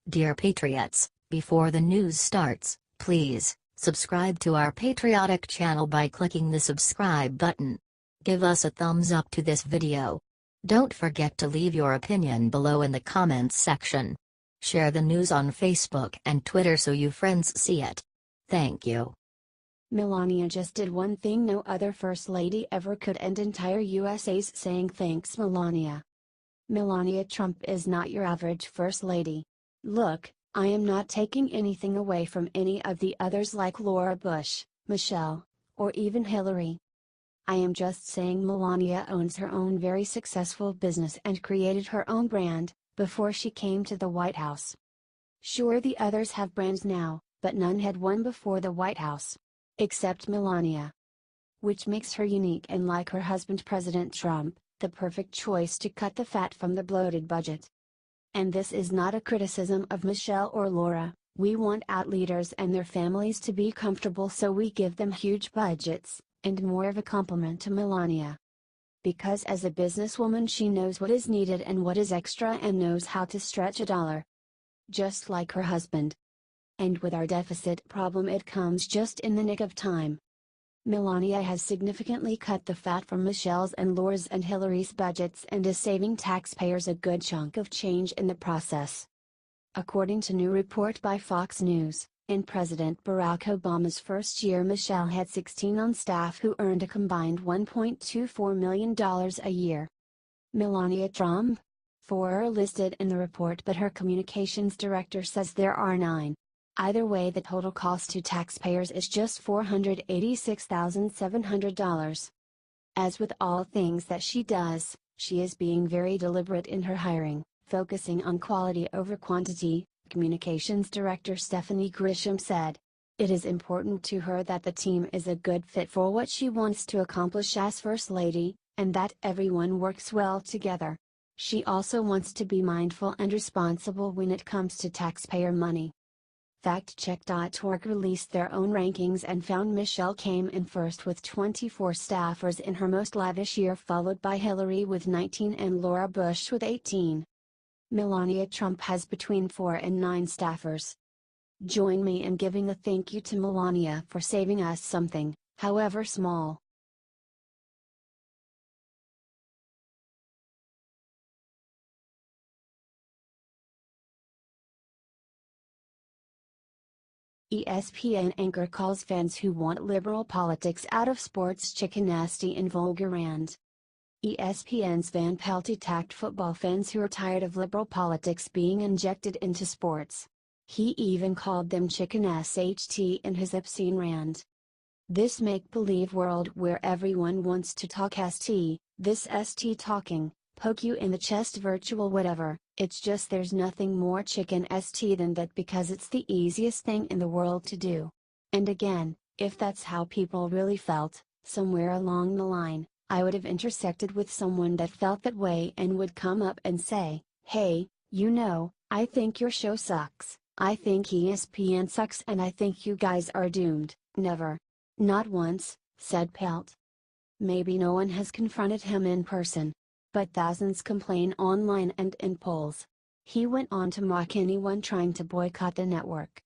Dear Patriots, before the news starts, please subscribe to our patriotic channel by clicking the subscribe button. Give us a thumbs up to this video. Don't forget to leave your opinion below in the comments section. Share the news on Facebook and Twitter so you friends see it. Thank you. Melania just did one thing no other First Lady ever could, and entire USA's saying thanks Melania. Melania Trump is not your average First Lady. Look, I am not taking anything away from any of the others like Laura Bush, Michelle, or even Hillary. I am just saying Melania owns her own very successful business and created her own brand, before she came to the White House. Sure, the others have brands now, but none had one before the White House. Except Melania. Which makes her unique and, like her husband President Trump, the perfect choice to cut the fat from the bloated budget. And this is not a criticism of Michelle or Laura. We want out leaders and their families to be comfortable, so we give them huge budgets, and more of a compliment to Melania. Because as a businesswoman she knows what is needed and what is extra and knows how to stretch a dollar. Just like her husband. And with our deficit problem, it comes just in the nick of time. Melania has significantly cut the fat from Michelle's and Laura's and Hillary's budgets and is saving taxpayers a good chunk of change in the process. According to new report by Fox News, in President Barack Obama's first year, Michelle had 16 on staff who earned a combined $1.24 million a year. Melania Trump? 4 are listed in the report, but her communications director says there are 9. Either way, the total cost to taxpayers is just $486,700. As with all things that she does, she is being very deliberate in her hiring, focusing on quality over quantity, communications director Stephanie Grisham said. It is important to her that the team is a good fit for what she wants to accomplish as First Lady, and that everyone works well together. She also wants to be mindful and responsible when it comes to taxpayer money. FactCheck.org released their own rankings and found Michelle came in first with 24 staffers in her most lavish year, followed by Hillary with 19 and Laura Bush with 18. Melania Trump has between 4 and 9 staffers. Join me in giving a thank you to Melania for saving us something, however small. ESPN anchor calls fans who want liberal politics out of sports chicken nasty and vulgar rant. ESPN's Van Pelt attacked football fans who are tired of liberal politics being injected into sports. He even called them chicken SHT in his obscene rant. This make-believe world where everyone wants to talk ST, this ST talking, poke you in the chest virtual whatever, it's just there's nothing more chicken ST than that, because it's the easiest thing in the world to do. And again, if that's how people really felt, somewhere along the line, I would have intersected with someone that felt that way and would come up and say, hey, you know, I think your show sucks, I think ESPN sucks, and I think you guys are doomed. Never. Not once, said Pelt. Maybe no one has confronted him in person. But thousands complain online and in polls. He went on to mock anyone trying to boycott the network.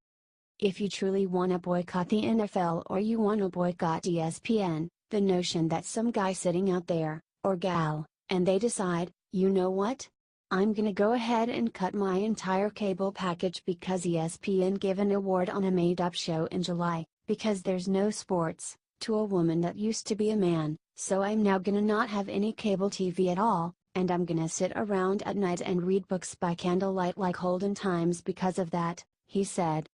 If you truly want to boycott the NFL or you want to boycott ESPN, the notion that some guy sitting out there, or gal, and they decide, you know what? I'm gonna go ahead and cut my entire cable package because ESPN gave an award on a made-up show in July, because there's no sports, to a woman that used to be a man. So I'm now gonna not have any cable TV at all, and I'm gonna sit around at night and read books by candlelight like olden times because of that, he said.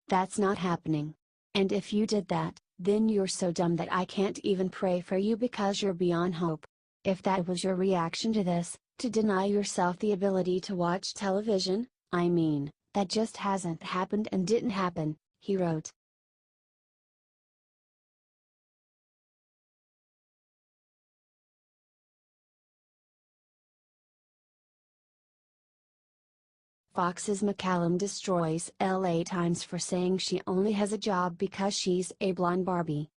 That's not happening. And if you did that, then you're so dumb that I can't even pray for you because you're beyond hope. If that was your reaction to this, to deny yourself the ability to watch television, I mean, that just hasn't happened and didn't happen, he wrote. Fox's McCallum destroys LA Times for saying she only has a job because she's a blonde Barbie.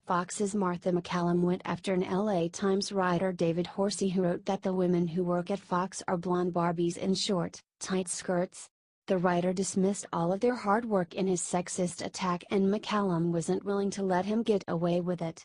Fox's Martha McCallum went after an LA Times writer David Horsey who wrote that the women who work at Fox are blonde Barbies in short, tight skirts. The writer dismissed all of their hard work in his sexist attack, and McCallum wasn't willing to let him get away with it.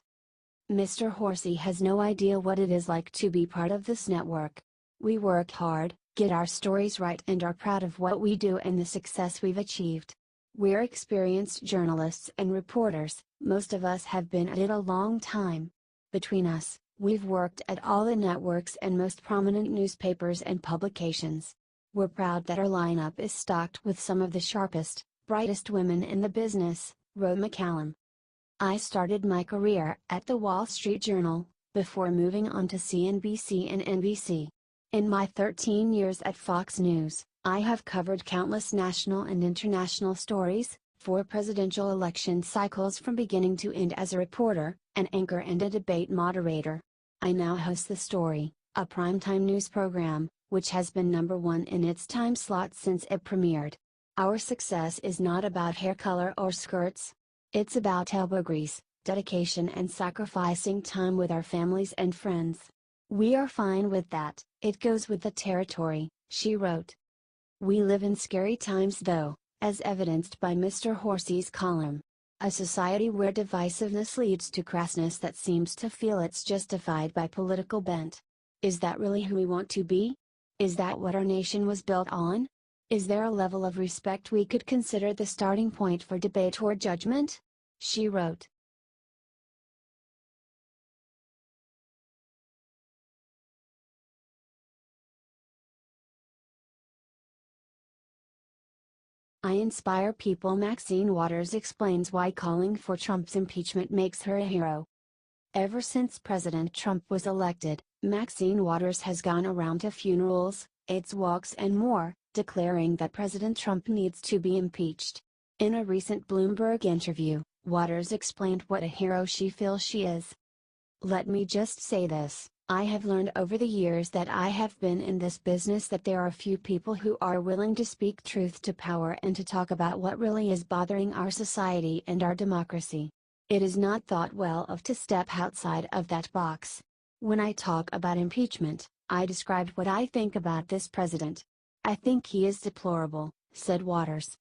Mr. Horsey has no idea what it is like to be part of this network. We work hard, get our stories right, and are proud of what we do and the success we've achieved. We're experienced journalists and reporters, most of us have been at it a long time. Between us, we've worked at all the networks and most prominent newspapers and publications. We're proud that our lineup is stocked with some of the sharpest, brightest women in the business, wrote McCallum. I started my career at the Wall Street Journal, before moving on to CNBC and NBC. In my 13 years at Fox News, I have covered countless national and international stories, 4 presidential election cycles from beginning to end as a reporter, an anchor and a debate moderator. I now host The Story, a primetime news program, which has been #1 in its time slot since it premiered. Our success is not about hair color or skirts. It's about elbow grease, dedication, and sacrificing time with our families and friends. We are fine with that, it goes with the territory, she wrote. We live in scary times though, as evidenced by Mr. Horsey's column. A society where divisiveness leads to crassness that seems to feel it's justified by political bent. Is that really who we want to be? Is that what our nation was built on? Is there a level of respect we could consider the starting point for debate or judgment? She wrote. I inspire people. Maxine Waters explains why calling for Trump's impeachment makes her a hero. Ever since President Trump was elected, Maxine Waters has gone around to funerals, AIDS walks and more, declaring that President Trump needs to be impeached. In a recent Bloomberg interview, Waters explained what a hero she feels she is. Let me just say this, I have learned over the years that I have been in this business that there are few people who are willing to speak truth to power and to talk about what really is bothering our society and our democracy. It is not thought well of to step outside of that box. When I talk about impeachment, I described what I think about this president. I think he is deplorable, said Waters.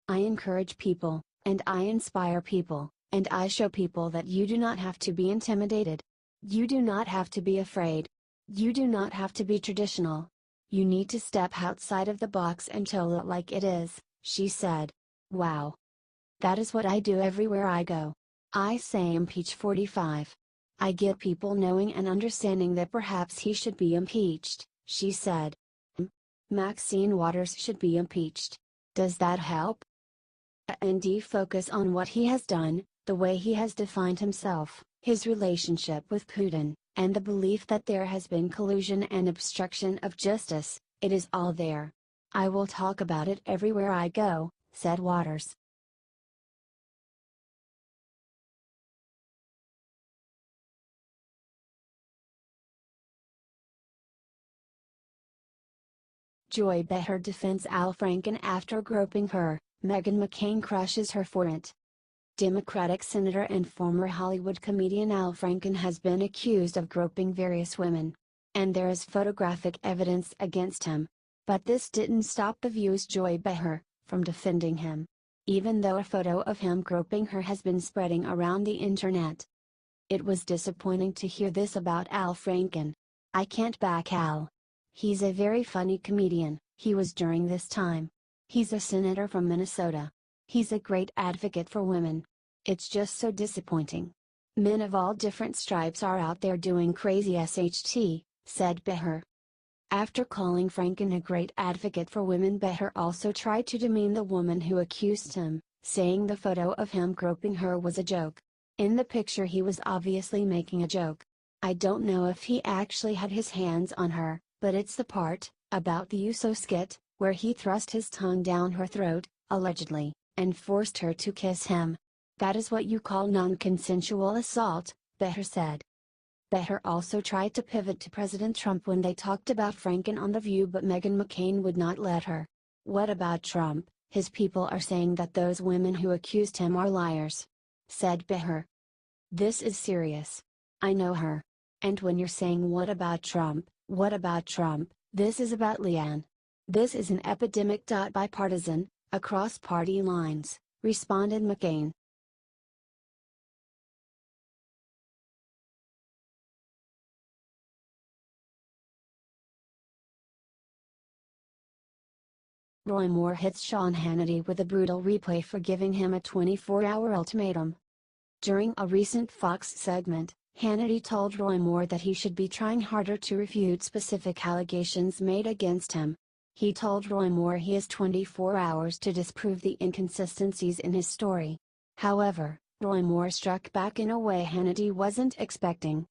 I encourage people, and I inspire people, and I show people that you do not have to be intimidated. You do not have to be afraid. You do not have to be traditional. You need to step outside of the box and tell it like it is, she said. Wow. That is what I do everywhere I go. I say impeach 45. I get people knowing and understanding that perhaps he should be impeached, she said. Maxine Waters should be impeached. Does that help? And focus on what he has done, the way he has defined himself, his relationship with Putin, and the belief that there has been collusion and obstruction of justice. It is all there. I will talk about it everywhere I go, said Waters. Joy Behar defends Al Franken after groping her, Meghan McCain crushes her for it. Democratic Senator and former Hollywood comedian Al Franken has been accused of groping various women. And there is photographic evidence against him. But this didn't stop the View's Joy Behar from defending him. Even though a photo of him groping her has been spreading around the internet. It was disappointing to hear this about Al Franken. I can't back Al. He's a very funny comedian, he was during this time. He's a senator from Minnesota. He's a great advocate for women. It's just so disappointing. Men of all different stripes are out there doing crazy SHT, said Behar. After calling Franken a great advocate for women, Behar also tried to demean the woman who accused him, saying the photo of him groping her was a joke. In the picture he was obviously making a joke. I don't know if he actually had his hands on her, but it's the part, about the Uso skit, where he thrust his tongue down her throat, allegedly, and forced her to kiss him. That is what you call non-consensual assault, Behar said. Behar also tried to pivot to President Trump when they talked about Franken on The View, but Meghan McCain would not let her. What about Trump? His people are saying that those women who accused him are liars, said Behar. This is serious. I know her. And when you're saying what about Trump, this is about Leanne. "This is an epidemic. Bipartisan, across party lines," responded McCain. Roy Moore hits Sean Hannity with a brutal replay for giving him a 24-hour ultimatum. During a recent Fox segment, Hannity told Roy Moore that he should be trying harder to refute specific allegations made against him. He told Roy Moore he has 24 hours to disprove the inconsistencies in his story. However, Roy Moore struck back in a way Hannity wasn't expecting.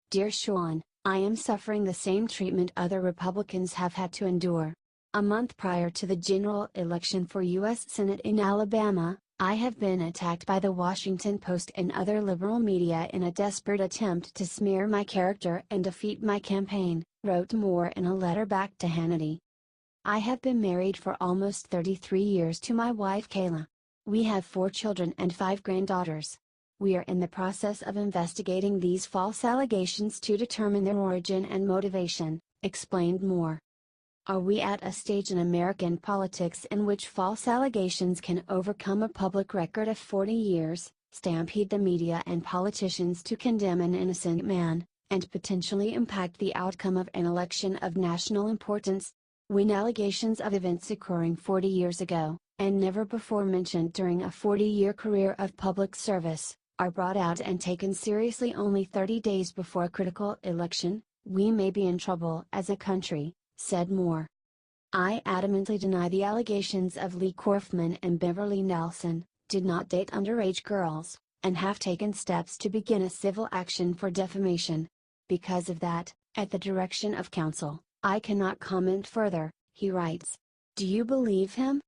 "Dear Sean, I am suffering the same treatment other Republicans have had to endure. A month prior to the general election for U.S. Senate in Alabama, I have been attacked by the Washington Post and other liberal media in a desperate attempt to smear my character and defeat my campaign," wrote Moore in a letter back to Hannity. "I have been married for almost 33 years to my wife Kayla. We have 4 children and 5 granddaughters. We are in the process of investigating these false allegations to determine their origin and motivation," explained Moore. "Are we at a stage in American politics in which false allegations can overcome a public record of 40 years, stampede the media and politicians to condemn an innocent man, and potentially impact the outcome of an election of national importance? When allegations of events occurring 40 years ago, and never before mentioned during a 40-year career of public service, are brought out and taken seriously only 30 days before a critical election, we may be in trouble as a country," said Moore. "I adamantly deny the allegations of Lee Korfman and Beverly Nelson, did not date underage girls, and have taken steps to begin a civil action for defamation. Because of that, at the direction of counsel, I cannot comment further," he writes. Do you believe him?